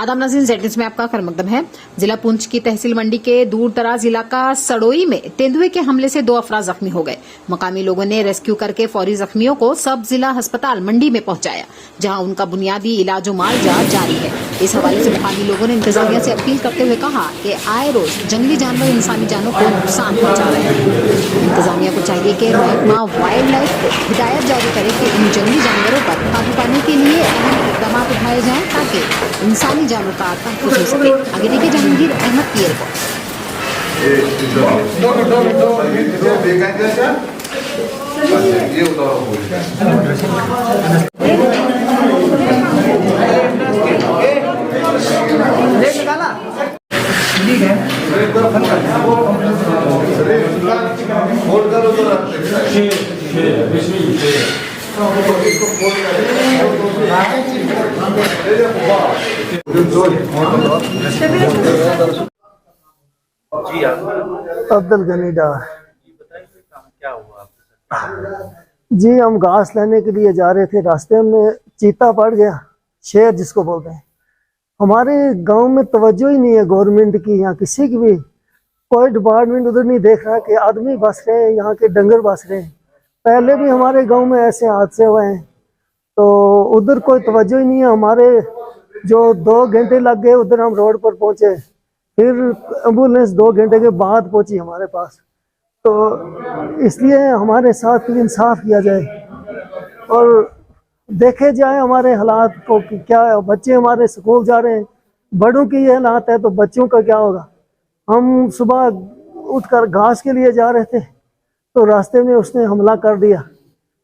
आदाब नाज़रीन, ज़ेड में आपका खैर मकदम है। जिला पुंछ की तहसील मंडी के दूर दराज इलाका सड़ोई में तेंदुए के हमले से 2 अफराद जख्मी हो गए। मकामी लोगों ने रेस्क्यू करके फौरी जख्मियों को सब जिला अस्पताल मंडी में पहुंचाया, जहां उनका बुनियादी इलाज व मुआवजा जारी है। इस हवाले से मकामी लोगों ने इंतजामिया से अपील करते हुए कहा कि आए रोज जंगली जानवर इंसानी जानों को नुकसान पहुंचा रहे हैं। इंतजामिया को चाहिए कि महकमा वाइल्ड लाइफ को हिदायत जारी करे कि इन जंगली जानवरों पर काबू पाने के लिए अहम इकदाम उठाए जाएं ताकि इंसानी जानों का तहफ़्फ़ुज़ हो सके। आगे देखिए जहांगीर अहमद की रिपोर्ट। जी अब्दुल गनी डार। क्या हुआ आपके? जी हम घास लेने के लिए जा रहे थे, रास्ते में चीता पड़ गया, शेर जिसको बोलते हैं। हमारे गांव में तवज्जो ही नहीं है गवर्नमेंट की या किसी की भी, कोई डिपार्टमेंट उधर नहीं देख रहा कि आदमी बस रहे हैं, यहाँ के डंगर बस रहे हैं। पहले भी हमारे गांव में ऐसे हादसे हुए हैं, तो उधर कोई तवज्जो ही नहीं है। हमारे जो 2 घंटे लग गए उधर हम रोड पर पहुंचे, फिर एम्बुलेंस 2 घंटे के बाद पहुंची हमारे पास। तो इसलिए हमारे साथ इंसाफ किया जाए और देखे जाए हमारे हालात को कि क्या है। बच्चे हमारे स्कूल जा रहे हैं, बड़ों की ये हालात है तो बच्चों का क्या होगा। हम सुबह उठकर घास के लिए जा रहे थे तो रास्ते में उसने हमला कर दिया।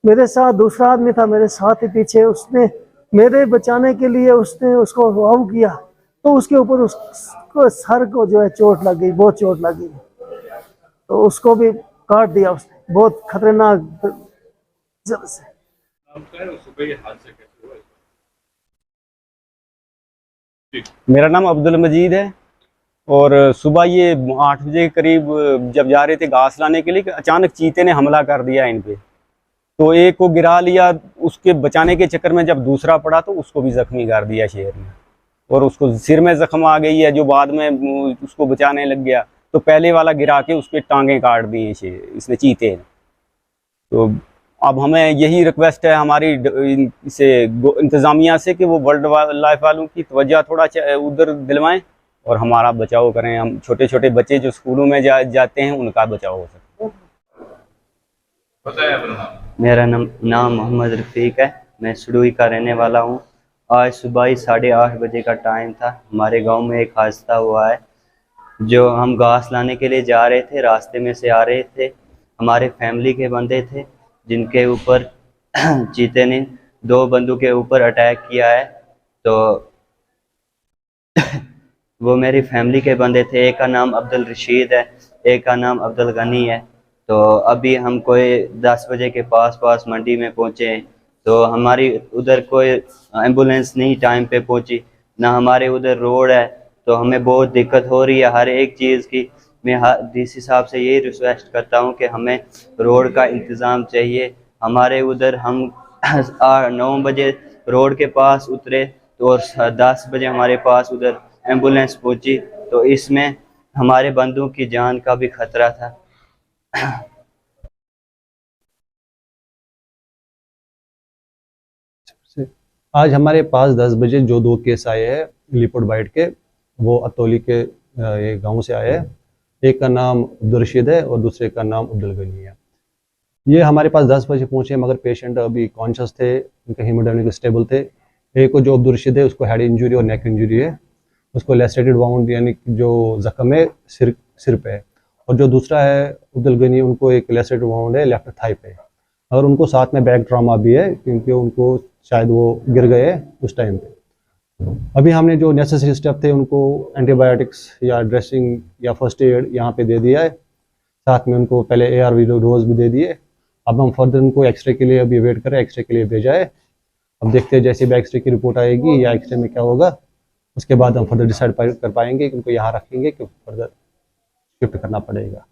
मेरे साथ दूसरा आदमी था, मेरे साथ ही पीछे, उसने मेरे बचाने के लिए उसने उसको वाहू किया तो उसके ऊपर उसको सर को जो है चोट लग गई, बहुत चोट लग गई, तो उसको भी काट दिया उसने, बहुत खतरनाक जब से। मेरा नाम अब्दुल मजीद है और सुबह ये 8 बजे के करीब जब जा रहे थे घास लाने के लिए, अचानक चीते ने हमला कर दिया इन पे। तो एक को गिरा लिया, उसके बचाने के चक्कर में जब दूसरा पड़ा तो उसको भी जख्मी कर दिया शेर ने, और उसको सिर में जख्म आ गई है जो बाद में उसको बचाने लग गया। तो पहले वाला गिरा के उसके टांगे काट दिए इसने चीते ने। तो अब हमें यही रिक्वेस्ट है हमारी इसे इंतज़ामिया से कि वो वर्ल्ड लाइफ वालों की तवज्जो थोड़ा उधर दिलवाएं और हमारा बचाव करें। हम छोटे छोटे बच्चे जो स्कूलों में जाते हैं उनका बचाव हो सके। मेरा नाम मोहम्मद रफ़ीक है, मैं सड़ोई का रहने वाला हूँ। आज सुबह ही 8:30 बजे का टाइम था। हमारे गांव में एक हादसा हुआ है। जो हम घास लाने के लिए जा रहे थे, रास्ते में से आ रहे थे, हमारे फैमिली के बंदे थे जिनके ऊपर चीते ने 2 बंदों के ऊपर अटैक किया है। तो वो मेरी फैमिली के बंदे थे। एक का नाम अब्दुल रशीद है, एक का नाम अब्दुल गनी है। तो अभी हम कोई 10 बजे के पास मंडी में पहुँचे, तो हमारी उधर कोई एम्बुलेंस नहीं टाइम पे पहुँची, ना हमारे उधर रोड है, तो हमें बहुत दिक्कत हो रही है हर एक चीज़ की। मैं डीसी साहब से यही रिक्वेस्ट करता हूँ कि हमें रोड का इंतज़ाम चाहिए। हमारे उधर हम 9 बजे रोड के पास उतरे तो और 10 बजे हमारे पास उधर एम्बुलेंस पहुँची, तो इसमें हमारे बंदों की जान का भी खतरा था। आज हमारे पास 10 बजे जो 2 केस आए हैं लिपोड बाइट के, वो अतौली के ये गांव से आए हैं। एक का नाम अब्दुल रशीद है और दूसरे का नाम अब्दुल गनी है। ये हमारे पास 10 बजे पहुंचे, मगर पेशेंट अभी कॉन्शियस थे, उनके हीमोडायनामिक स्टेबल थे। एक को जो अब्दुल रशीद है उसको हेड इंजरी और नेक इंजरी है, उसको लेसेटेड वाउंड यानी जो जख्म है सिर पे है। और जो दूसरा है अब्दुल गनी, उनको एक लेसेटेड वाउंड है लेफ्ट थाई पे, और उनको साथ में बैक ट्रॉमा भी है क्योंकि उनको शायद वो गिर गए उस टाइम पे। अभी हमने जो नेसेसरी स्टेप थे उनको एंटीबायोटिक्स या ड्रेसिंग या फर्स्ट एड यहाँ पे दे दिया है, साथ में उनको पहले ARV डोज भी दे दिए। अब हम फर्दर उनको एक्सरे के लिए अभी वेट करें, एक्सरे के लिए भेजा है। अब देखते हैं जैसे भी एक्सरे की रिपोर्ट आएगी या एक्सरे में क्या होगा, उसके बाद हम फर्दर डिसाइड कर पाएंगे कि उनको यहाँ रखेंगे कि फर्दर शिफ्ट करना पड़ेगा।